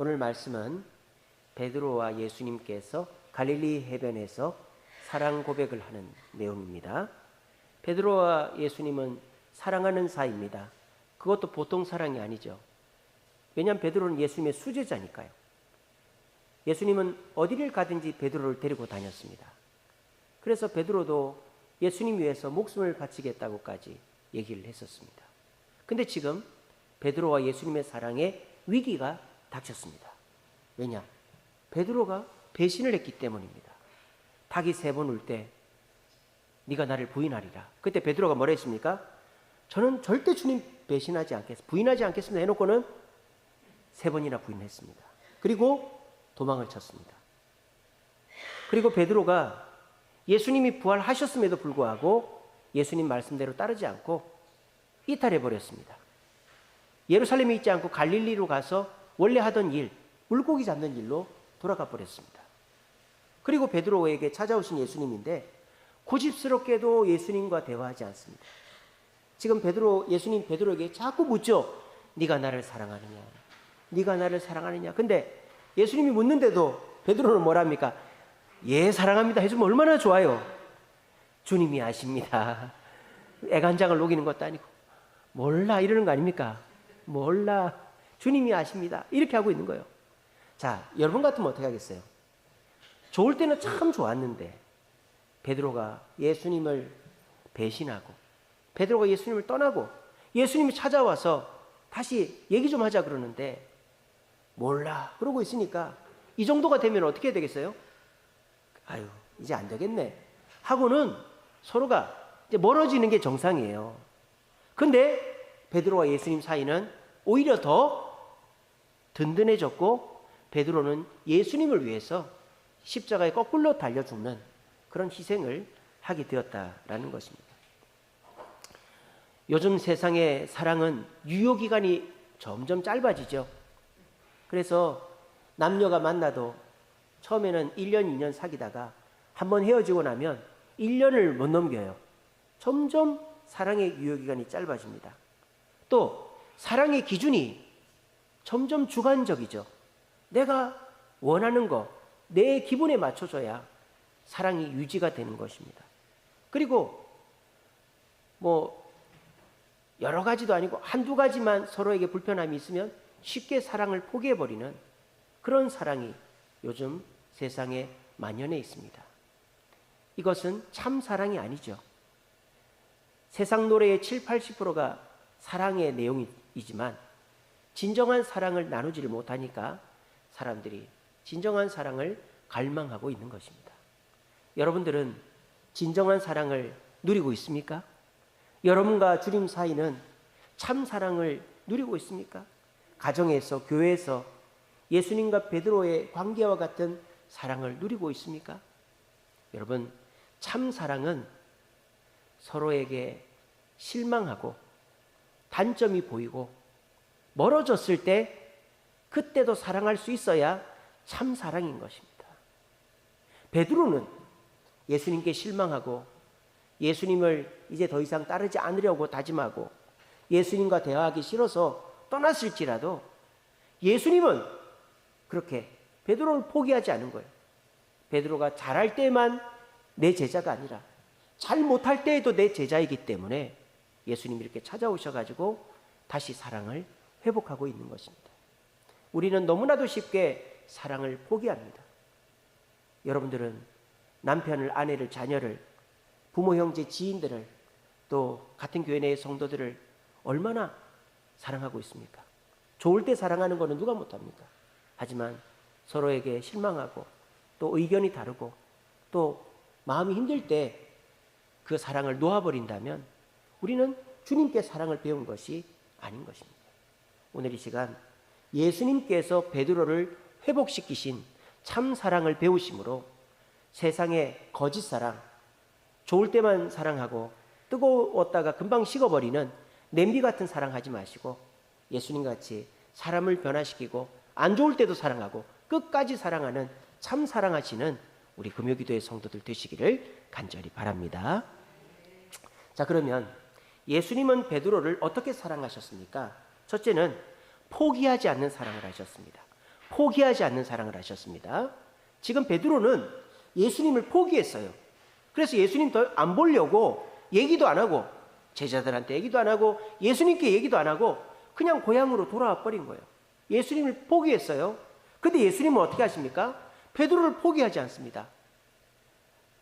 오늘 말씀은 베드로와 예수님께서 갈릴리 해변에서 사랑 고백을 하는 내용입니다. 베드로와 예수님은 사랑하는 사이입니다. 그것도 보통 사랑이 아니죠. 왜냐하면 베드로는 예수님의 수제자니까요. 예수님은 어디를 가든지 베드로를 데리고 다녔습니다. 그래서 베드로도 예수님 위해서 목숨을 바치겠다고까지 얘기를 했었습니다. 근데 지금 베드로와 예수님의 사랑에 위기가 닥쳤습니다. 왜냐? 베드로가 배신을 했기 때문입니다. 닭이 3번 울 때 네가 나를 부인하리라. 그때 베드로가 뭐라 했습니까? 저는 절대 주님 배신하지 않겠습니다. 부인하지 않겠습니다. 해놓고는 3번이나 부인했습니다. 그리고 도망을 쳤습니다. 그리고 베드로가 예수님이 부활하셨음에도 불구하고 예수님 말씀대로 따르지 않고 이탈해버렸습니다. 예루살렘에 있지 않고 갈릴리로 가서 원래 하던 일, 물고기 잡는 일로 돌아가 버렸습니다. 그리고 베드로에게 찾아오신 예수님인데 고집스럽게도 예수님과 대화하지 않습니다. 지금 예수님 베드로에게 자꾸 묻죠. 네가 나를 사랑하느냐? 네가 나를 사랑하느냐? 근데 예수님이 묻는데도 베드로는 뭐랍니까? 예, 사랑합니다 해주면 얼마나 좋아요. 주님이 아십니다. 애간장을 녹이는 것도 아니고 몰라 이러는 거 아닙니까? 몰라, 주님이 아십니다. 이렇게 하고 있는 거예요. 자, 여러분 같으면 어떻게 하겠어요? 좋을 때는 참 좋았는데 베드로가 예수님을 배신하고 베드로가 예수님을 떠나고 예수님이 찾아와서 다시 얘기 좀 하자 그러는데 몰라 그러고 있으니까 이 정도가 되면 어떻게 해야 되겠어요? 아유, 이제 안 되겠네 하고는 서로가 이제 멀어지는 게 정상이에요. 근데 베드로와 예수님 사이는 오히려 더 든든해졌고 베드로는 예수님을 위해서 십자가에 거꾸로 달려 죽는 그런 희생을 하게 되었다라는 것입니다. 요즘 세상의 사랑은 유효기간이 점점 짧아지죠. 그래서 남녀가 만나도 처음에는 1년, 2년 사귀다가 한번 헤어지고 나면 1년을 못 넘겨요. 점점 사랑의 유효기간이 짧아집니다. 또 사랑의 기준이 점점 주관적이죠. 내가 원하는 거, 내 기분에 맞춰줘야 사랑이 유지가 되는 것입니다. 그리고 여러 가지도 아니고 한두 가지만 서로에게 불편함이 있으면 쉽게 사랑을 포기해버리는 그런 사랑이 요즘 세상에 만연해 있습니다. 이것은 참 사랑이 아니죠. 세상 노래의 70~80%가 사랑의 내용이지만 진정한 사랑을 나누지를 못하니까 사람들이 진정한 사랑을 갈망하고 있는 것입니다. 여러분들은 진정한 사랑을 누리고 있습니까? 여러분과 주님 사이는 참 사랑을 누리고 있습니까? 가정에서, 교회에서 예수님과 베드로의 관계와 같은 사랑을 누리고 있습니까? 여러분, 참 사랑은 서로에게 실망하고 단점이 보이고 멀어졌을 때 그때도 사랑할 수 있어야 참 사랑인 것입니다. 베드로는 예수님께 실망하고 예수님을 이제 더 이상 따르지 않으려고 다짐하고 예수님과 대화하기 싫어서 떠났을지라도 예수님은 그렇게 베드로를 포기하지 않은 거예요. 베드로가 잘할 때만 내 제자가 아니라 잘 못할 때에도 내 제자이기 때문에 예수님이 이렇게 찾아오셔가지고 다시 사랑을 회복하고 있는 것입니다. 우리는 너무나도 쉽게 사랑을 포기합니다. 여러분들은 남편을, 아내를, 자녀를, 부모, 형제, 지인들을 또 같은 교회 내의 성도들을 얼마나 사랑하고 있습니까? 좋을 때 사랑하는 것은 누가 못합니까? 하지만 서로에게 실망하고 또 의견이 다르고 또 마음이 힘들 때 그 사랑을 놓아버린다면 우리는 주님께 사랑을 배운 것이 아닌 것입니다. 오늘 이 시간 예수님께서 베드로를 회복시키신 참 사랑을 배우심으로 세상의 거짓 사랑, 좋을 때만 사랑하고 뜨거웠다가 금방 식어버리는 냄비 같은 사랑하지 마시고 예수님같이 사람을 변화시키고 안 좋을 때도 사랑하고 끝까지 사랑하는 참 사랑하시는 우리 금요기도의 성도들 되시기를 간절히 바랍니다. 자, 그러면 예수님은 베드로를 어떻게 사랑하셨습니까? 첫째는 포기하지 않는 사랑을 하셨습니다. 포기하지 않는 사랑을 하셨습니다. 지금 베드로는 예수님을 포기했어요. 그래서 예수님 더 안 보려고 얘기도 안 하고, 제자들한테 얘기도 안 하고, 예수님께 얘기도 안 하고 그냥 고향으로 돌아와 버린 거예요. 예수님을 포기했어요. 근데 예수님은 어떻게 하십니까? 베드로를 포기하지 않습니다.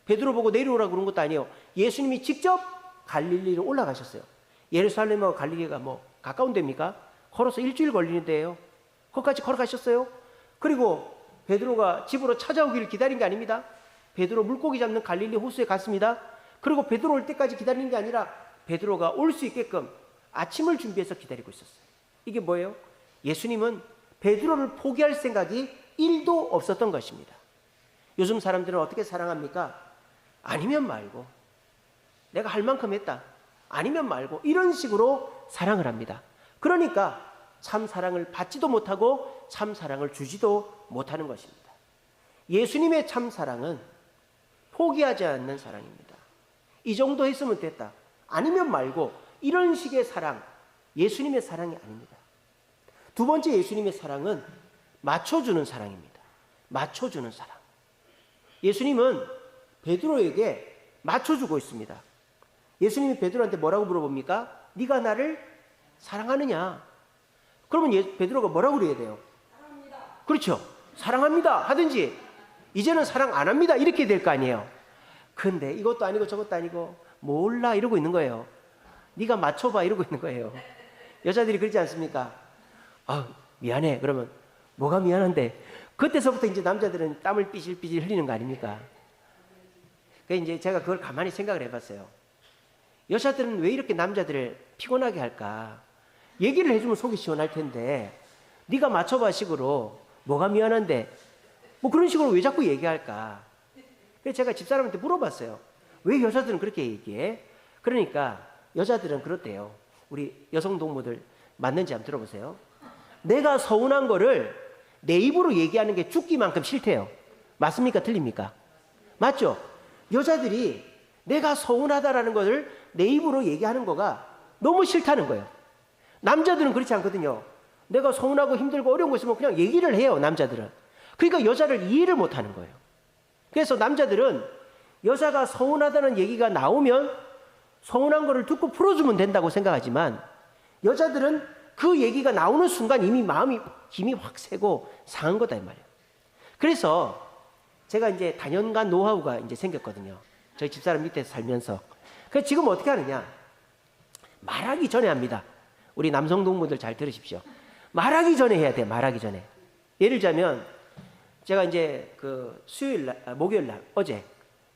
베드로 보고 내려오라고 그런 것도 아니에요. 예수님이 직접 갈릴리로 올라가셨어요. 예루살렘하고 갈릴리가 뭐 가까운 데입니까? 걸어서 일주일 걸리는 데예요. 거기까지 걸어가셨어요. 그리고 베드로가 집으로 찾아오기를 기다린 게 아닙니다. 베드로 물고기 잡는 갈릴리 호수에 갔습니다. 그리고 베드로 올 때까지 기다리는 게 아니라 베드로가 올 수 있게끔 아침을 준비해서 기다리고 있었어요. 이게 뭐예요? 예수님은 베드로를 포기할 생각이 1도 없었던 것입니다. 요즘 사람들은 어떻게 사랑합니까? 아니면 말고, 내가 할 만큼 했다, 아니면 말고, 이런 식으로 사랑을 합니다. 그러니까 참 사랑을 받지도 못하고 참 사랑을 주지도 못하는 것입니다. 예수님의 참 사랑은 포기하지 않는 사랑입니다. 이 정도 했으면 됐다, 아니면 말고, 이런 식의 사랑, 예수님의 사랑이 아닙니다. 두 번째 예수님의 사랑은 맞춰주는 사랑입니다. 맞춰주는 사랑. 예수님은 베드로에게 맞춰주고 있습니다. 예수님이 베드로한테 뭐라고 물어봅니까? 네가 나를 사랑하느냐? 그러면 베드로가 뭐라고 그래야 돼요? 사랑합니다. 그렇죠. 사랑합니다 하든지, 이제는 사랑 안 합니다 이렇게 될 거 아니에요. 근데 이것도 아니고 저것도 아니고 몰라 이러고 있는 거예요. 네가 맞춰봐 이러고 있는 거예요. 여자들이 그러지 않습니까? 미안해. 그러면 뭐가 미안한데? 그때서부터 이제 남자들은 땀을 삐질삐질 흘리는 거 아닙니까? 그래서 이제 제가 그걸 가만히 생각을 해봤어요. 여자들은 왜 이렇게 남자들을 피곤하게 할까? 얘기를 해주면 속이 시원할 텐데, 네가 맞춰봐 식으로 뭐가 미안한데 뭐 그런 식으로 왜 자꾸 얘기할까? 그래서 제가 집사람한테 물어봤어요. 왜 여자들은 그렇게 얘기해? 그러니까 여자들은 그렇대요. 우리 여성 동무들 맞는지 한번 들어보세요. 내가 서운한 거를 내 입으로 얘기하는 게 죽기만큼 싫대요. 맞습니까? 틀립니까? 맞죠? 여자들이 내가 서운하다라는 것을 내 입으로 얘기하는 거가 너무 싫다는 거예요. 남자들은 그렇지 않거든요. 내가 서운하고 힘들고 어려운 거 있으면 그냥 얘기를 해요, 남자들은. 그러니까 여자를 이해를 못 하는 거예요. 그래서 남자들은 여자가 서운하다는 얘기가 나오면 서운한 거를 듣고 풀어주면 된다고 생각하지만, 여자들은 그 얘기가 나오는 순간 이미 마음이 힘이 확 세고 상한 거다 이 말이에요. 그래서 제가 이제 다년간 노하우가 이제 생겼거든요. 저희 집사람 밑에서 살면서. 그래서 지금 어떻게 하느냐? 말하기 전에 합니다. 우리 남성 동무들 잘 들으십시오. 말하기 전에 해야 돼요. 말하기 전에. 예를 들자면 제가 이제 그 목요일 날 어제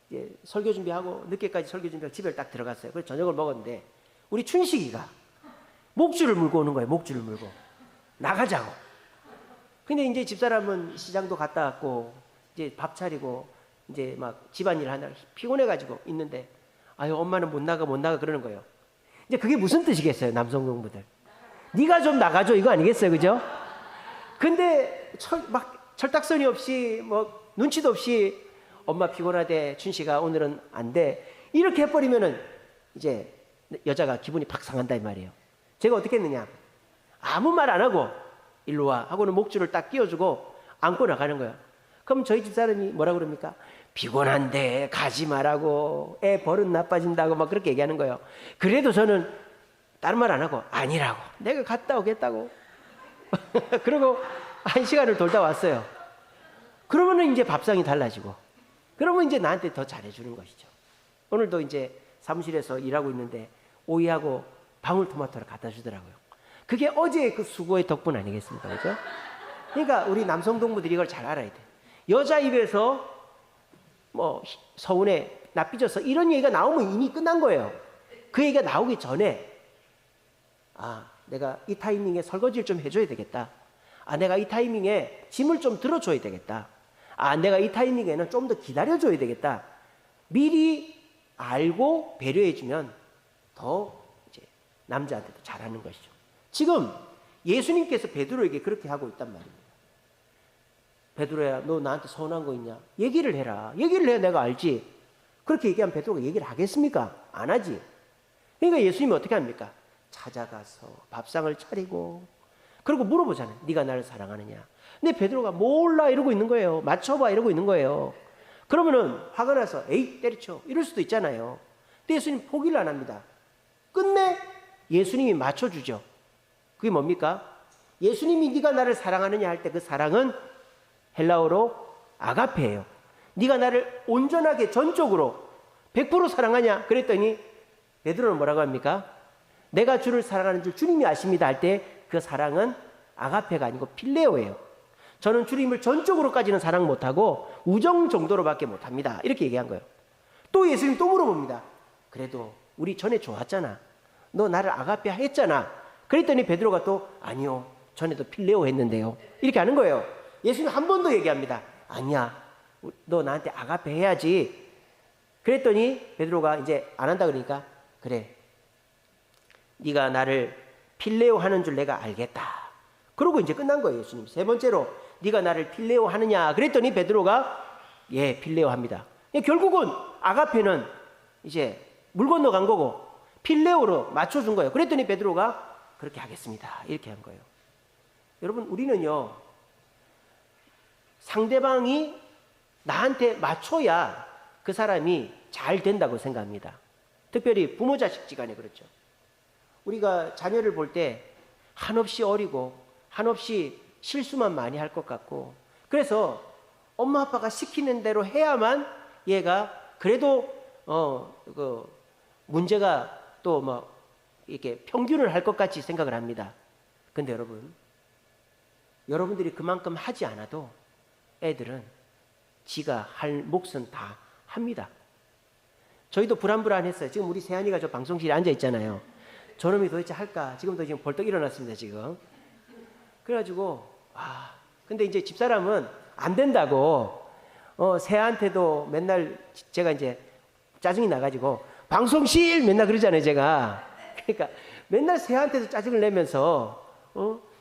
이제 설교 준비하고 늦게까지 설교 준비하고 집에 딱 들어갔어요. 그래서 저녁을 먹었는데 우리 춘식이가 목줄을 물고 오는 거예요. 목줄을 물고 나가자고. 근데 이제 집사람은 시장도 갔다 왔고 이제 밥 차리고 이제 막 집안일 하느라 피곤해가지고 있는데, 아유 엄마는 못 나가 그러는 거예요. 이제 그게 무슨 뜻이겠어요, 남성 동무들? 네가 좀 나가줘 이거 아니겠어요, 그죠? 근데 막 철딱서니 없이 뭐 눈치도 없이 엄마 피곤하대, 춘식아 오늘은 안 돼, 이렇게 해버리면은 이제 여자가 기분이 팍 상한다 이 말이에요. 제가 어떻게 했느냐? 아무 말 안 하고 일로 와 하고는 목줄을 딱 끼워주고 안고 나가는 거예요. 그럼 저희 집사람이 뭐라 그럽니까? 피곤한데 가지 말라고, 애 버릇 나빠진다고 막 그렇게 얘기하는 거예요. 그래도 저는 다른 말 안 하고 아니라고, 내가 갔다 오겠다고 그러고 1시간을 돌다 왔어요. 그러면은 이제 밥상이 달라지고, 그러면 이제 나한테 더 잘해주는 것이죠. 오늘도 이제 사무실에서 일하고 있는데 오이하고 방울토마토를 갖다 주더라고요. 그게 어제의 그 수고의 덕분 아니겠습니까? 그죠? 그러니까 우리 남성 동무들이 이걸 잘 알아야 돼. 여자 입에서 뭐 서운해, 나 삐졌어 이런 얘기가 나오면 이미 끝난 거예요. 그 얘기가 나오기 전에 내가 이 타이밍에 설거지를 좀 해줘야 되겠다. 내가 이 타이밍에 짐을 좀 들어줘야 되겠다. 내가 이 타이밍에는 좀 더 기다려줘야 되겠다. 미리 알고 배려해주면 더 이제 남자한테도 잘하는 것이죠. 지금 예수님께서 베드로에게 그렇게 하고 있단 말입니다. 베드로야, 너 나한테 서운한 거 있냐? 얘기를 해라. 얘기를 해야 내가 알지. 그렇게 얘기하면 베드로가 얘기를 하겠습니까? 안 하지. 그러니까 예수님이 어떻게 합니까? 찾아가서 밥상을 차리고 그리고 물어보잖아요. 네가 나를 사랑하느냐. 근데 베드로가 몰라 이러고 있는 거예요. 맞춰봐 이러고 있는 거예요. 그러면은 화가 나서 에이 때려쳐 이럴 수도 있잖아요. 근데 예수님 포기를 안 합니다. 끝내 예수님이 맞춰주죠. 그게 뭡니까? 예수님이 네가 나를 사랑하느냐 할 때 그 사랑은 헬라어로 아가페예요. 네가 나를 온전하게 전적으로 100% 사랑하냐? 그랬더니 베드로는 뭐라고 합니까? 내가 주를 사랑하는 줄 주님이 아십니다 할 때 그 사랑은 아가페가 아니고 필레오예요. 저는 주님을 전적으로까지는 사랑 못하고 우정 정도로밖에 못합니다. 이렇게 얘기한 거예요. 또 예수님 또 물어봅니다. 그래도 우리 전에 좋았잖아. 너 나를 아가페 했잖아. 그랬더니 베드로가 또 아니요. 전에도 필레오 했는데요. 이렇게 하는 거예요. 예수님 한 번 더 얘기합니다. 아니야. 너 나한테 아가페 해야지. 그랬더니 베드로가 이제 안 한다 그러니까 그래. 네가 나를 필레오 하는 줄 내가 알겠다. 그러고 이제 끝난 거예요. 예수님. 세 번째로 네가 나를 필레오 하느냐. 그랬더니 베드로가 예, 필레오 합니다. 결국은 아가페는 이제 물 건너간 거고 필레오로 맞춰준 거예요. 그랬더니 베드로가 그렇게 하겠습니다. 이렇게 한 거예요. 여러분 우리는요. 상대방이 나한테 맞춰야 그 사람이 잘 된다고 생각합니다. 특별히 부모 자식 지간에 그렇죠. 우리가 자녀를 볼 때 한없이 어리고 한없이 실수만 많이 할 것 같고 그래서 엄마 아빠가 시키는 대로 해야만 얘가 그래도 그 문제가 또 뭐 이렇게 평균을 할 것 같이 생각을 합니다. 근데 여러분들이 그만큼 하지 않아도 애들은 지가 할 몫은 다 합니다. 저희도 불안불안했어요. 지금 우리 세안이가 저 방송실에 앉아 있잖아요. 저놈이 도대체 할까? 지금도 지금 벌떡 일어났습니다. 지금. 그래가지고 근데 이제 집사람은 안 된다고 세아한테도 맨날 제가 이제 짜증이 나가지고 방송실 맨날 그러잖아요. 제가. 그러니까 맨날 세아한테도 짜증을 내면서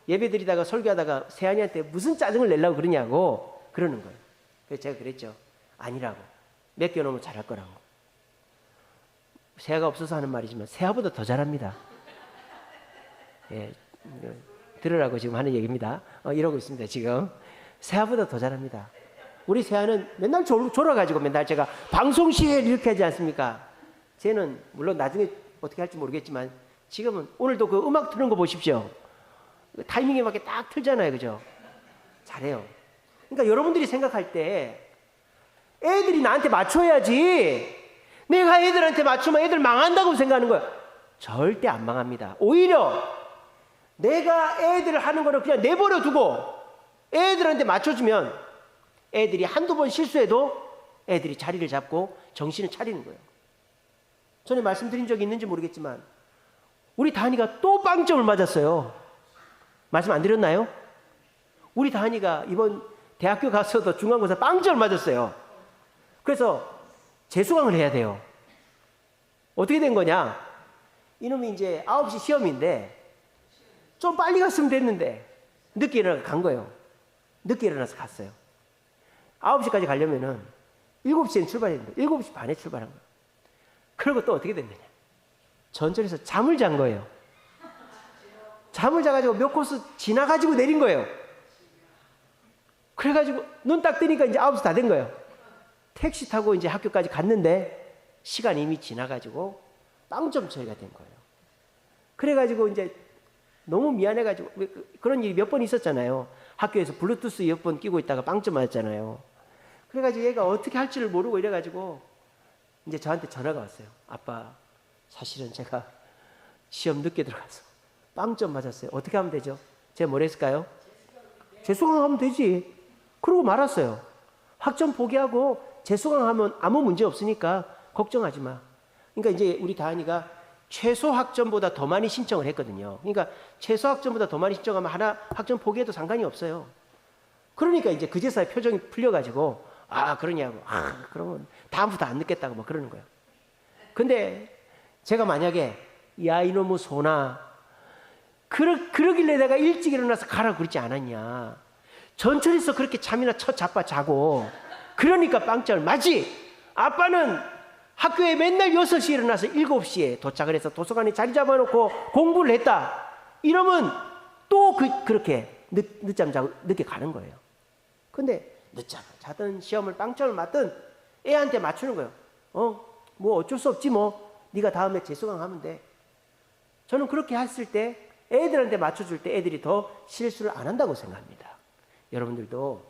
예배드리다가 설교하다가 세안이한테 무슨 짜증을 내려고 그러냐고 그러는 거예요. 그래서 제가 그랬죠. 아니라고. 맡겨놓으면 잘할 거라고. 세아가 없어서 하는 말이지만 세아보다 더 잘합니다. 예, 들으라고 지금 하는 얘기입니다. 이러고 있습니다. 지금. 세아보다 더 잘합니다. 우리 세아는 맨날 졸아가지고 맨날 제가 방송실 이렇게 하지 않습니까? 쟤는 물론 나중에 어떻게 할지 모르겠지만 지금은 오늘도 그 음악 트는 거 보십시오. 타이밍에 맞게 딱 틀잖아요. 그죠? 잘해요. 그러니까 여러분들이 생각할 때 애들이 나한테 맞춰야지 내가 애들한테 맞추면 애들 망한다고 생각하는 거예요. 절대 안 망합니다. 오히려 내가 애들 하는 거를 그냥 내버려 두고 애들한테 맞춰주면 애들이 한두 번 실수해도 애들이 자리를 잡고 정신을 차리는 거예요. 전에 말씀드린 적이 있는지 모르겠지만 우리 다한이가 또 빵점을 맞았어요. 말씀 안 드렸나요? 우리 다한이가 이번 대학교 가서도 중간고사 빵점을 맞았어요. 그래서 재수강을 해야 돼요. 어떻게 된 거냐? 이놈이 이제 9시 시험인데 좀 빨리 갔으면 됐는데 늦게 일어나서 간 거예요. 늦게 일어나서 갔어요. 9시까지 가려면은 7시엔 출발했는데 7시 반에 출발한 거예요. 그리고 또 어떻게 됐느냐? 전철에서 잠을 잔 거예요. 잠을 자가지고 몇 코스 지나가지고 내린 거예요. 그래가지고 눈 딱 뜨니까 이제 9시 다 된 거예요. 택시 타고 이제 학교까지 갔는데 시간이 이미 지나가지고 빵점 처리가 된 거예요. 그래가지고 이제 너무 미안해가지고 그런 일이 몇 번 있었잖아요. 학교에서 블루투스 이어폰 끼고 있다가 빵점 맞았잖아요. 그래가지고 얘가 어떻게 할지를 모르고 이래가지고 이제 저한테 전화가 왔어요. 아빠, 사실은 제가 시험 늦게 들어가서 빵점 맞았어요. 어떻게 하면 되죠? 제가 뭘 했을까요? 재수강하면 되지. 그러고 말았어요. 학점 포기하고 재수강하면 아무 문제 없으니까 걱정하지 마. 그러니까 이제 우리 다한이가 최소 학점보다 더 많이 신청을 했거든요. 그러니까 최소 학점보다 더 많이 신청하면 하나 학점 포기해도 상관이 없어요. 그러니까 이제 그제서야 표정이 풀려가지고 그러냐고. 그러면 다음부터 안 늦겠다고 막 그러는 거예요. 근데 제가 만약에 야 이놈의 소나 그러길래 내가 일찍 일어나서 가라고 그러지 않았냐. 전철에서 그렇게 잠이나 자빠 자고 그러니까 빵점을 맞지. 아빠는 학교에 맨날 6시에 일어나서 7시에 도착을 해서 도서관에 자리 잡아놓고 공부를 했다. 이러면 또 그렇게 늦잠 자고 늦게 가는 거예요. 근데 늦잠 자든 시험을 빵점을 맞든 애한테 맞추는 거예요. 뭐 어쩔 수 없지 뭐. 네가 다음에 재수강하면 돼. 저는 그렇게 했을 때 애들한테 맞춰줄 때 애들이 더 실수를 안 한다고 생각합니다. 여러분들도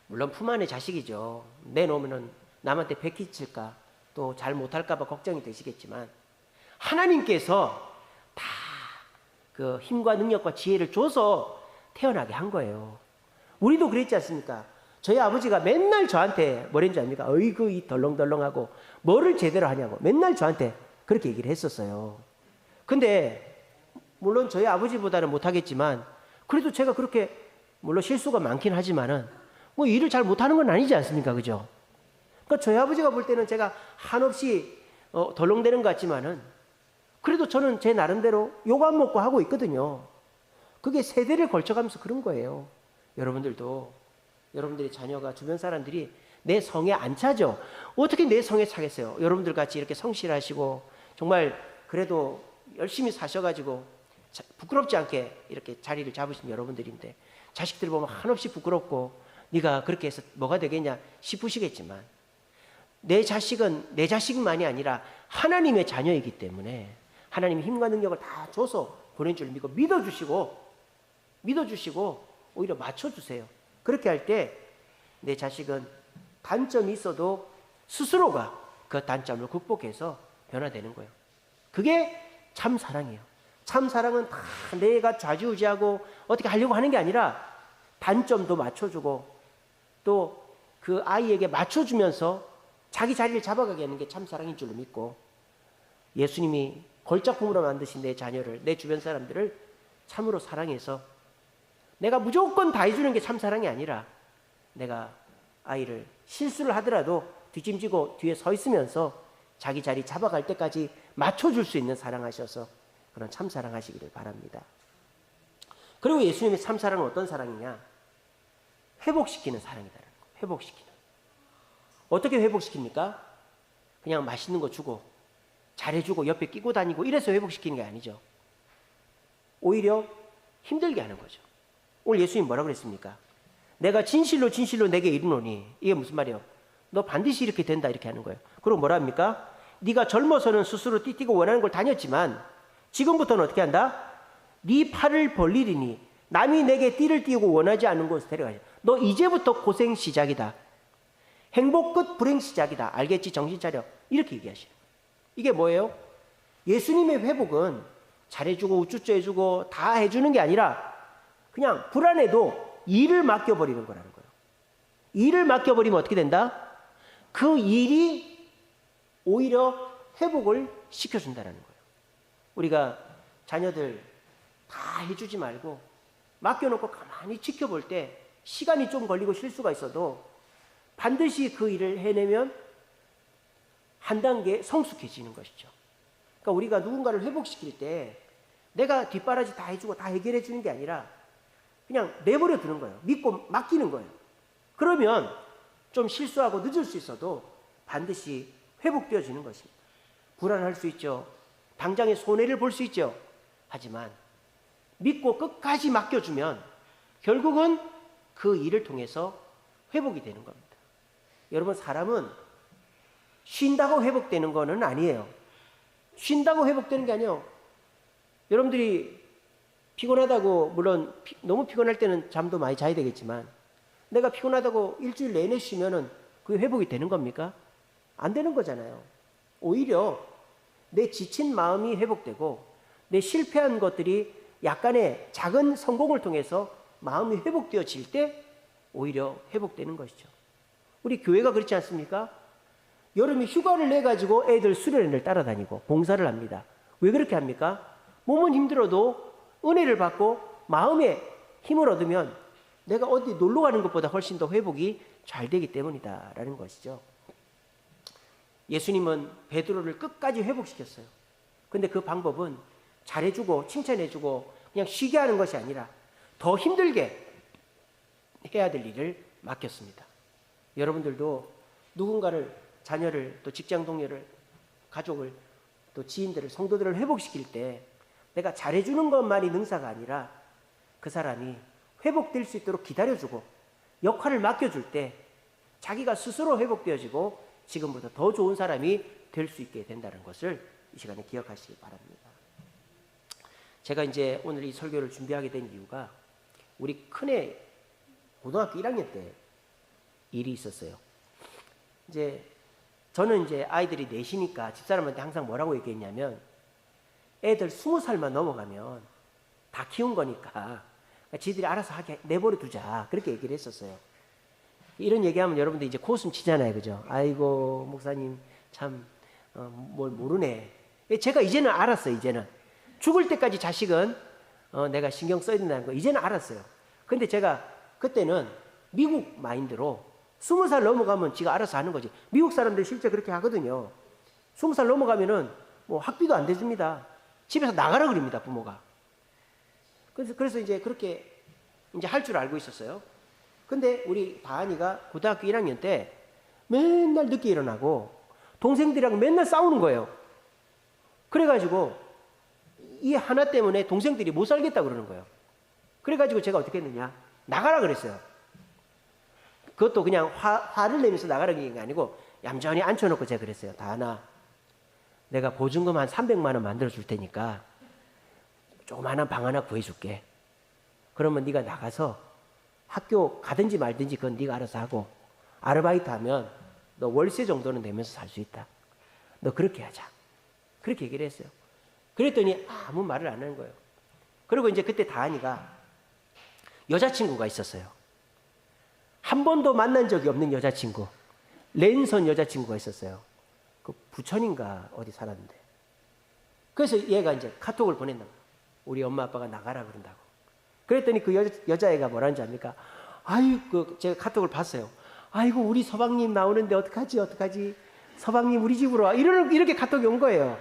물론 품 안의 자식이죠. 내놓으면 남한테 베끼칠까 또 잘 못할까 봐 걱정이 되시겠지만 하나님께서 다 그 힘과 능력과 지혜를 줘서 태어나게 한 거예요. 우리도 그랬지 않습니까? 저희 아버지가 맨날 저한테 뭐랬는지 압니까? 어이구 이 덜렁덜렁하고 뭐를 제대로 하냐고 맨날 저한테 그렇게 얘기를 했었어요. 근데 물론 저희 아버지보다는 못하겠지만 그래도 제가 그렇게 물론 실수가 많긴 하지만은 뭐 일을 잘 못하는 건 아니지 않습니까? 그죠? 그러니까 저희 아버지가 볼 때는 제가 한없이 덜렁대는 것 같지만은 그래도 저는 제 나름대로 욕 안 먹고 하고 있거든요. 그게 세대를 걸쳐가면서 그런 거예요. 여러분들도 여러분들의 자녀가 주변 사람들이 내 성에 안 차죠. 어떻게 내 성에 차겠어요? 여러분들 같이 이렇게 성실하시고 정말 그래도 열심히 사셔가지고 부끄럽지 않게 이렇게 자리를 잡으신 여러분들인데 자식들 보면 한없이 부끄럽고 네가 그렇게 해서 뭐가 되겠냐 싶으시겠지만 내 자식은 내 자식만이 아니라 하나님의 자녀이기 때문에 하나님이 힘과 능력을 다 줘서 보낸 줄 믿고 믿어주시고 오히려 맞춰주세요. 그렇게 할 때 내 자식은 단점이 있어도 스스로가 그 단점을 극복해서 변화되는 거예요. 그게 참 사랑이에요. 참 사랑은 다 내가 좌지우지하고 어떻게 하려고 하는 게 아니라 단점도 맞춰주고 또 그 아이에게 맞춰주면서 자기 자리를 잡아가게 하는 게 참 사랑인 줄로 믿고 예수님이 걸작품으로 만드신 내 자녀를 내 주변 사람들을 참으로 사랑해서 내가 무조건 다 해주는 게 참 사랑이 아니라 내가 아이를 실수를 하더라도 뒤짐지고 뒤에 서 있으면서 자기 자리 잡아갈 때까지 맞춰줄 수 있는 사랑하셔서 그런 참 사랑하시기를 바랍니다. 그리고 예수님의 참 사랑은 어떤 사랑이냐? 회복시키는 사랑이다라는 거예요. 회복시키는. 어떻게 회복시킵니까? 그냥 맛있는 거 주고 잘해주고 옆에 끼고 다니고 이래서 회복시키는 게 아니죠. 오히려 힘들게 하는 거죠. 오늘 예수님 뭐라고 그랬습니까? 내가 진실로 내게 이르노니 이게 무슨 말이에요? 너 반드시 이렇게 된다 이렇게 하는 거예요. 그리고 뭐라 합니까? 네가 젊어서는 스스로 띠띠고 원하는 걸 다녔지만 지금부터는 어떻게 한다? 네 팔을 벌리리니 남이 내게 띠를 띠우고 원하지 않는 곳에 데려가자. 너 이제부터 고생 시작이다. 행복 끝 불행 시작이다. 알겠지? 정신 차려. 이렇게 얘기하시는 거예요. 이게 뭐예요? 예수님의 회복은 잘해주고 우쭈쭈 해주고 다 해주는 게 아니라 그냥 불안해도 일을 맡겨버리는 거라는 거예요. 일을 맡겨버리면 어떻게 된다? 그 일이 오히려 회복을 시켜준다는 거예요. 우리가 자녀들 다 해주지 말고 맡겨놓고 가만히 지켜볼 때 시간이 좀 걸리고 실수가 있어도 반드시 그 일을 해내면 한 단계 성숙해지는 것이죠. 그러니까 우리가 누군가를 회복시킬 때 내가 뒷바라지 다 해주고 다 해결해 주는 게 아니라 그냥 내버려 두는 거예요. 믿고 맡기는 거예요. 그러면 좀 실수하고 늦을 수 있어도 반드시 회복되어지는 것입니다. 불안할 수 있죠. 당장의 손해를 볼 수 있죠. 하지만 믿고 끝까지 맡겨주면 결국은 그 일을 통해서 회복이 되는 겁니다. 여러분, 사람은 쉰다고 회복되는 거는 아니에요. 쉰다고 회복되는 게 아니에요. 여러분들이 피곤하다고, 물론 너무 피곤할 때는 잠도 많이 자야 되겠지만 내가 피곤하다고 일주일 내내 쉬면은 그게 회복이 되는 겁니까? 안 되는 거잖아요. 오히려 내 지친 마음이 회복되고 내 실패한 것들이 약간의 작은 성공을 통해서 마음이 회복되어질 때 오히려 회복되는 것이죠. 우리 교회가 그렇지 않습니까? 여름에 휴가를 내가지고 애들 수련회를 따라다니고 봉사를 합니다. 왜 그렇게 합니까? 몸은 힘들어도 은혜를 받고 마음에 힘을 얻으면 내가 어디 놀러 가는 것보다 훨씬 더 회복이 잘 되기 때문이다라는 것이죠. 예수님은 베드로를 끝까지 회복시켰어요. 근데 그 방법은 잘해주고 칭찬해주고 그냥 쉬게 하는 것이 아니라 더 힘들게 해야 될 일을 맡겼습니다. 여러분들도 누군가를, 자녀를, 또 직장 동료를, 가족을, 또 지인들을, 성도들을 회복시킬 때 내가 잘해주는 것만이 능사가 아니라 그 사람이 회복될 수 있도록 기다려주고 역할을 맡겨줄 때 자기가 스스로 회복되어지고 지금보다 더 좋은 사람이 될 수 있게 된다는 것을 이 시간에 기억하시기 바랍니다. 제가 이제 오늘 이 설교를 준비하게 된 이유가 우리 큰애 고등학교 1학년 때 일이 있었어요. 이제 저는 이제 아이들이 넷이니까 집사람한테 항상 뭐라고 얘기했냐면 애들 20살만 넘어가면 다 키운 거니까 지들이 알아서 하게 내버려 두자 그렇게 얘기를 했었어요. 이런 얘기하면 여러분들 이제 코웃음 치잖아요, 그죠? 아이고 목사님 참 뭘 모르네. 제가 이제는 알았어요. 이제는 죽을 때까지 자식은 내가 신경 써야 된다는 거 이제는 알았어요. 근데 제가 그때는 미국 마인드로 20살 넘어가면 지가 알아서 하는 거지. 미국 사람들 실제 그렇게 하거든요. 20살 넘어가면은 뭐 학비도 안 대줍니다. 집에서 나가라 그럽니다, 부모가. 그래서 이제 그렇게 이제 할 줄 알고 있었어요. 근데 우리 다한이가 고등학교 1학년 때 맨날 늦게 일어나고 동생들이랑 맨날 싸우는 거예요. 그래가지고 이 하나 때문에 동생들이 못 살겠다 그러는 거예요. 그래가지고 제가 어떻게 했느냐, 나가라 그랬어요. 그것도 그냥 화를 내면서 나가라는 게 아니고 얌전히 앉혀놓고 제가 그랬어요. 다하나, 내가 보증금 한 300만 원 만들어 줄 테니까 조그마한 방 하나 구해줄게. 그러면 네가 나가서 학교 가든지 말든지 그건 네가 알아서 하고 아르바이트 하면 너 월세 정도는 내면서 살 수 있다. 너 그렇게 하자. 그렇게 얘기를 했어요. 그랬더니 아무 말을 안 하는 거예요. 그리고 이제 그때 다한이가 여자친구가 있었어요. 한 번도 만난 적이 없는 여자친구, 랜선 여자친구가 있었어요. 그 부천인가 어디 살았는데. 그래서 얘가 이제 카톡을 보냈나 봐요. 우리 엄마 아빠가 나가라 그런다고. 그랬더니 그 여자애가 뭐라는지 압니까? 아이고, 제가 카톡을 봤어요. 아이고, 우리 서방님 나오는데 어떡하지? 서방님 우리 집으로 와. 이렇게 카톡이 온 거예요.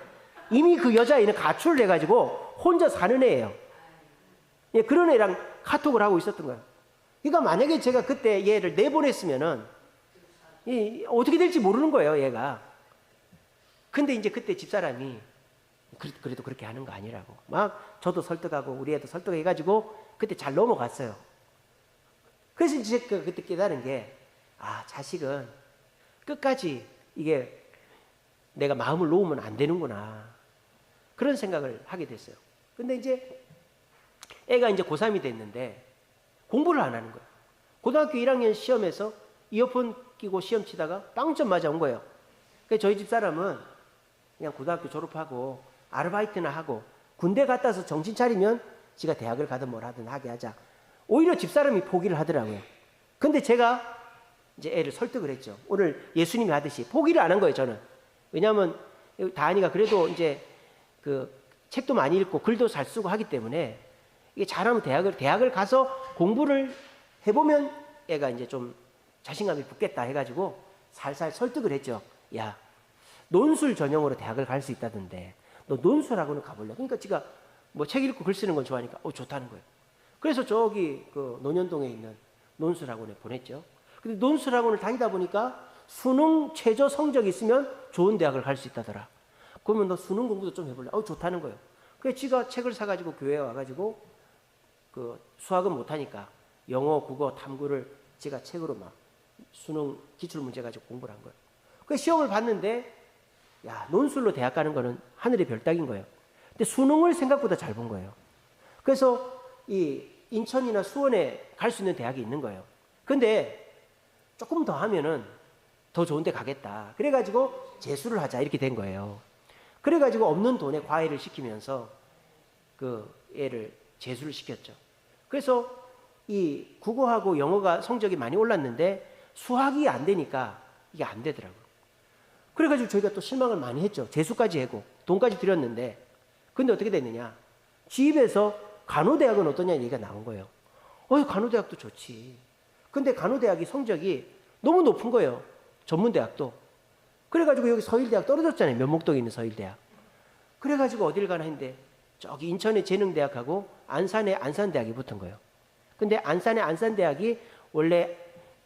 이미 그 여자애는 가출을 해가지고 혼자 사는 애예요. 예, 그런 애랑 카톡을 하고 있었던 거예요. 그러니까 만약에 제가 그때 얘를 내보냈으면은 어떻게 될지 모르는 거예요, 얘가. 근데 이제 그때 집사람이 그래도 그렇게 하는 거 아니라고. 막 저도 설득하고 우리 애도 설득해가지고 그때 잘 넘어갔어요. 그래서 이제 그때 깨달은 게, 자식은 끝까지 이게 내가 마음을 놓으면 안 되는구나. 그런 생각을 하게 됐어요. 근데 이제 애가 이제 고3이 됐는데 공부를 안 하는 거예요. 고등학교 1학년 시험에서 이어폰 끼고 시험 치다가 빵점 맞아 온 거예요. 그래서 저희 집 사람은 그냥 고등학교 졸업하고 아르바이트나 하고 군대 갔다 와서 정신 차리면 지가 대학을 가든 뭘 하든 하게 하자. 오히려 집사람이 포기를 하더라고요. 근데 제가 이제 애를 설득을 했죠. 오늘 예수님이 하듯이 포기를 안 한 거예요, 저는. 왜냐하면 다한이가 그래도 이제 그 책도 많이 읽고 글도 잘 쓰고 하기 때문에 이게 잘하면 대학을 가서 공부를 해보면 애가 이제 좀 자신감이 붙겠다 해가지고 살살 설득을 했죠. 야, 논술 전형으로 대학을 갈 수 있다던데 너 논술학원을 가볼래? 그러니까 지가 뭐 책 읽고 글 쓰는 건 좋아하니까 좋다는 거예요. 그래서 저기 그 논현동에 있는 논술학원에 보냈죠. 근데 논술학원을 다니다 보니까 수능 최저 성적이 있으면 좋은 대학을 갈 수 있다더라. 그러면 너 수능 공부도 좀 해볼래? 좋다는 거예요. 그래서 지가 책을 사가지고 교회에 와가지고 그 수학은 못하니까 영어, 국어, 탐구를 제가 책으로 막 수능 기출문제 가지고 공부를 한 거예요. 그래서 시험을 봤는데 야, 논술로 대학 가는 거는 하늘의 별 따기인 거예요. 근데 수능을 생각보다 잘 본 거예요. 그래서 이 인천이나 수원에 갈 수 있는 대학이 있는 거예요. 근데 조금 더 하면은 더 좋은 데 가겠다. 그래가지고 재수를 하자 이렇게 된 거예요. 그래가지고 없는 돈에 과외를 시키면서 그 애를 재수를 시켰죠. 그래서 이 국어하고 영어가 성적이 많이 올랐는데 수학이 안 되니까 이게 안 되더라고요. 그래가지고 저희가 또 실망을 많이 했죠. 재수까지 하고 돈까지 들였는데 근데 어떻게 됐느냐. 집에서 간호대학은 어떠냐 얘기가 나온 거예요. 간호대학도 좋지. 근데 간호대학이 성적이 너무 높은 거예요. 전문대학도. 그래가지고 여기 서일대학 떨어졌잖아요. 면목동에 있는 서일대학. 그래가지고 어딜 가나 했는데 저기 인천의 재능대학하고 안산의 안산대학이 붙은 거예요. 근데 안산의 안산대학이 원래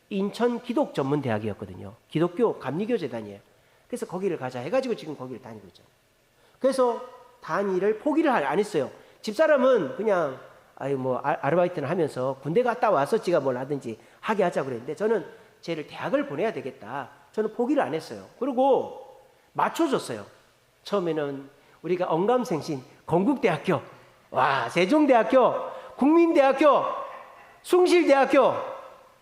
인천 기독 전문대학이었거든요. 기독교 감리교 재단이에요. 그래서 거기를 가자 해가지고 지금 거기를 다니고 있죠. 그래서 다니를 포기를 안 했어요. 집사람은 그냥 아르바이트를 하면서 군대 갔다 와서 지가 뭘 하든지 하게 하자고 그랬는데 저는 쟤를 대학을 보내야 되겠다. 저는 포기를 안 했어요. 그리고 맞춰줬어요. 처음에는 우리가 언감생신 건국대학교, 세종대학교, 국민대학교, 숭실대학교,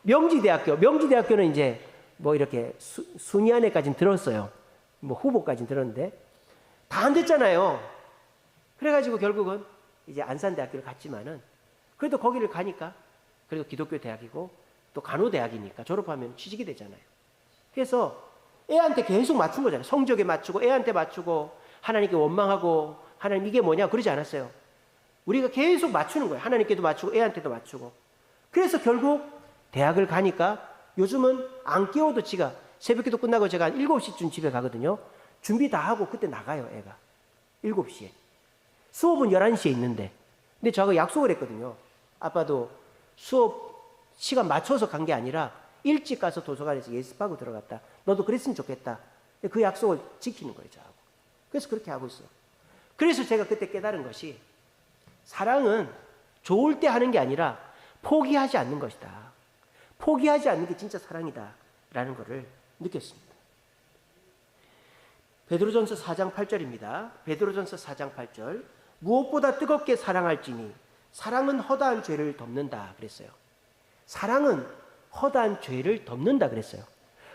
명지대학교. 명지대학교는 이제 이렇게 순위 안에까지는 들었어요. 후보까지는 들었는데 다 안 됐잖아요. 그래가지고 결국은 이제 안산대학교를 갔지만은 그래도 거기를 가니까 그래도 기독교 대학이고 또 간호대학이니까 졸업하면 취직이 되잖아요. 그래서 애한테 계속 맞춘 거잖아요. 성적에 맞추고 애한테 맞추고 하나님께 원망하고 하나님 이게 뭐냐 그러지 않았어요. 우리가 계속 맞추는 거예요. 하나님께도 맞추고 애한테도 맞추고. 그래서 결국 대학을 가니까 요즘은 안 깨워도 지가 새벽기도 끝나고 제가 한 7시쯤 집에 가거든요. 준비 다 하고 그때 나가요. 애가 7시에. 수업은 11시에 있는데 근데 저하고 약속을 했거든요. 아빠도 수업 시간 맞춰서 간 게 아니라 일찍 가서 도서관에서 예습하고 들어갔다. 너도 그랬으면 좋겠다. 그 약속을 지키는 거예요. 저하고. 그래서 그렇게 하고 있어요. 그래서 제가 그때 깨달은 것이 사랑은 좋을 때 하는 게 아니라 포기하지 않는 것이다. 포기하지 않는 게 진짜 사랑이다 라는 것을 느꼈습니다. 베드로전서 4장 8절입니다. 베드로전서 4장 8절. 무엇보다 뜨겁게 사랑할지니 사랑은 허다한 죄를 덮는다 그랬어요. 사랑은 허다한 죄를 덮는다 그랬어요.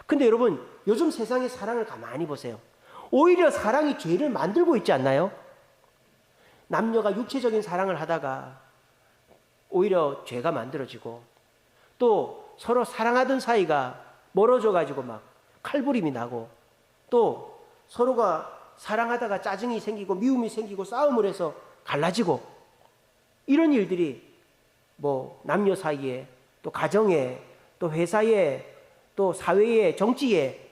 근데 여러분 요즘 세상의 사랑을 가만히 보세요. 오히려 사랑이 죄를 만들고 있지 않나요? 남녀가 육체적인 사랑을 하다가 오히려 죄가 만들어지고 또 서로 사랑하던 사이가 멀어져 가지고 막 칼부림이 나고 또 서로가 사랑하다가 짜증이 생기고 미움이 생기고 싸움을 해서 갈라지고 이런 일들이 남녀 사이에 또 가정에 또 회사에 또 사회에 정치에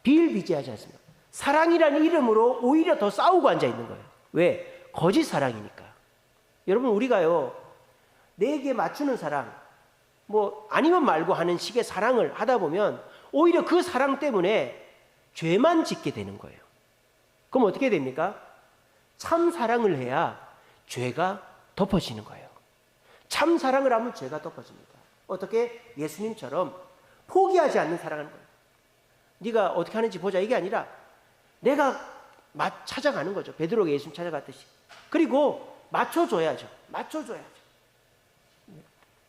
비일비재하지 않습니까? 사랑이라는 이름으로 오히려 더 싸우고 앉아 있는 거예요. 왜? 거짓 사랑이니까. 여러분 우리가요 내게 맞추는 사랑 아니면 말고 하는 식의 사랑을 하다 보면 오히려 그 사랑 때문에 죄만 짓게 되는 거예요. 그럼 어떻게 됩니까? 참 사랑을 해야 죄가 덮어지는 거예요. 참 사랑을 하면 죄가 덮어집니다. 어떻게? 예수님처럼 포기하지 않는 사랑하는 거예요. 네가 어떻게 하는지 보자 이게 아니라 내가 찾아가는 거죠. 베드로가 예수님 찾아갔듯이. 그리고 맞춰줘야죠.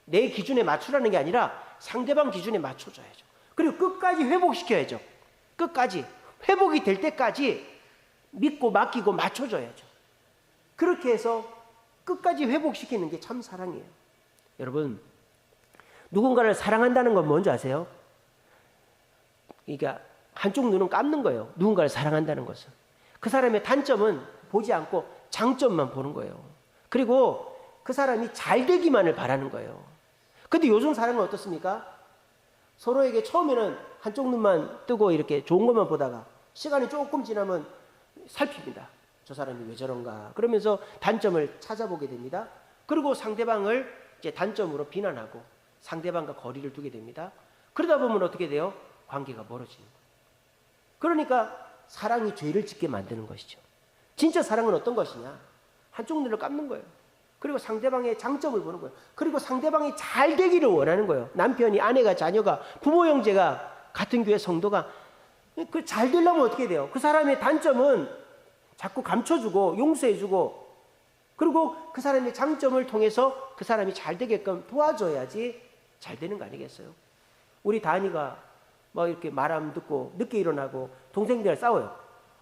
내 기준에 맞추라는 게 아니라 상대방 기준에 맞춰줘야죠. 그리고 끝까지 회복시켜야죠. 끝까지 회복이 될 때까지 믿고 맡기고 맞춰줘야죠. 그렇게 해서 끝까지 회복시키는 게 참 사랑이에요. 여러분 누군가를 사랑한다는 건 뭔지 아세요? 그러니까 한쪽 눈은 감는 거예요. 누군가를 사랑한다는 것은. 그 사람의 단점은 보지 않고 장점만 보는 거예요. 그리고 그 사람이 잘 되기만을 바라는 거예요. 근데 요즘 사람은 어떻습니까? 서로에게 처음에는 한쪽 눈만 뜨고 이렇게 좋은 것만 보다가 시간이 조금 지나면 살핍니다. 저 사람이 왜 저런가? 그러면서 단점을 찾아보게 됩니다. 그리고 상대방을 이제 단점으로 비난하고 상대방과 거리를 두게 됩니다. 그러다 보면 어떻게 돼요? 관계가 멀어지는 거예요. 그러니까 사랑이 죄를 짓게 만드는 것이죠. 진짜 사랑은 어떤 것이냐? 한쪽 눈을 감는 거예요. 그리고 상대방의 장점을 보는 거예요. 그리고 상대방이 잘 되기를 원하는 거예요. 남편이, 아내가, 자녀가, 부모, 형제가, 같은 교회 성도가 그 잘 되려면 어떻게 돼요? 그 사람의 단점은 자꾸 감춰주고 용서해주고 그리고 그 사람의 장점을 통해서 그 사람이 잘 되게끔 도와줘야지 잘 되는 거 아니겠어요? 우리 다니가 이렇게 말 안 듣고 늦게 일어나고 동생들이랑 싸워요.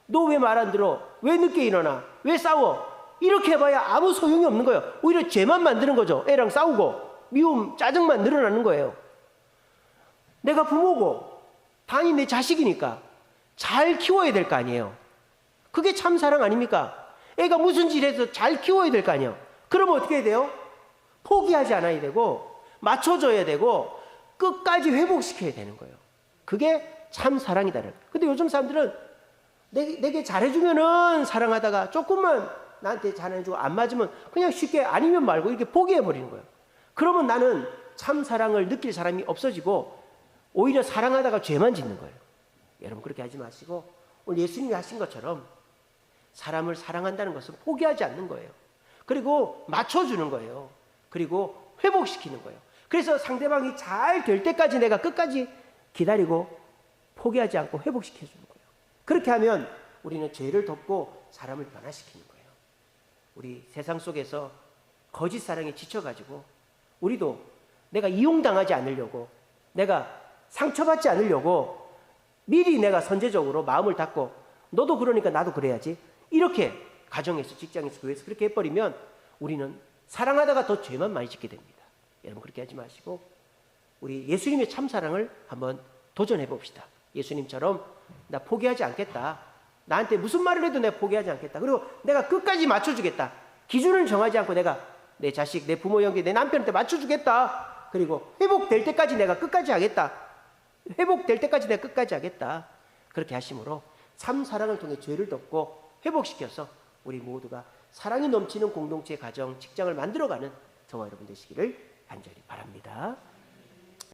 너 왜 말 안 들어? 왜 늦게 일어나? 왜 싸워? 이렇게 해봐야 아무 소용이 없는 거예요. 오히려 죄만 만드는 거죠. 애랑 싸우고 미움, 짜증만 늘어나는 거예요. 내가 부모고 당연히 내 자식이니까 잘 키워야 될 거 아니에요. 그게 참 사랑 아닙니까? 애가 무슨 짓 해서 잘 키워야 될 거 아니에요. 그러면 어떻게 해야 돼요? 포기하지 않아야 되고 맞춰줘야 되고 끝까지 회복시켜야 되는 거예요. 그게 참 사랑이다. 근데 요즘 사람들은 내게 잘해주면은 사랑하다가 조금만 나한테 잘해주고 안 맞으면 그냥 쉽게 아니면 말고 이렇게 포기해버리는 거예요. 그러면 나는 참 사랑을 느낄 사람이 없어지고 오히려 사랑하다가 죄만 짓는 거예요. 여러분 그렇게 하지 마시고 오늘 예수님이 하신 것처럼 사람을 사랑한다는 것은 포기하지 않는 거예요. 그리고 맞춰주는 거예요. 그리고 회복시키는 거예요. 그래서 상대방이 잘 될 때까지 내가 끝까지 기다리고 포기하지 않고 회복시켜주는 거예요. 그렇게 하면 우리는 죄를 덮고 사람을 변화시키는 거예요. 우리 세상 속에서 거짓 사랑에 지쳐가지고 우리도 내가 이용당하지 않으려고, 내가 상처받지 않으려고 미리 내가 선제적으로 마음을 닫고 너도 그러니까 나도 그래야지, 이렇게 가정에서, 직장에서, 교회에서 그렇게 해버리면 우리는 사랑하다가 더 죄만 많이 짓게 됩니다. 여러분 그렇게 하지 마시고 우리 예수님의 참사랑을 한번 도전해 봅시다. 예수님처럼 나 포기하지 않겠다. 나한테 무슨 말을 해도 내가 포기하지 않겠다. 그리고 내가 끝까지 맞춰주겠다. 기준을 정하지 않고 내가 내 자식, 내 부모, 형제, 내 남편한테 맞춰주겠다. 그리고 회복될 때까지 내가 끝까지 하겠다. 회복될 때까지 내가 끝까지 하겠다. 그렇게 하심으로 참 사랑을 통해 죄를 덮고 회복시켜서 우리 모두가 사랑이 넘치는 공동체, 가정, 직장을 만들어가는 저와 여러분 되시기를 간절히 바랍니다.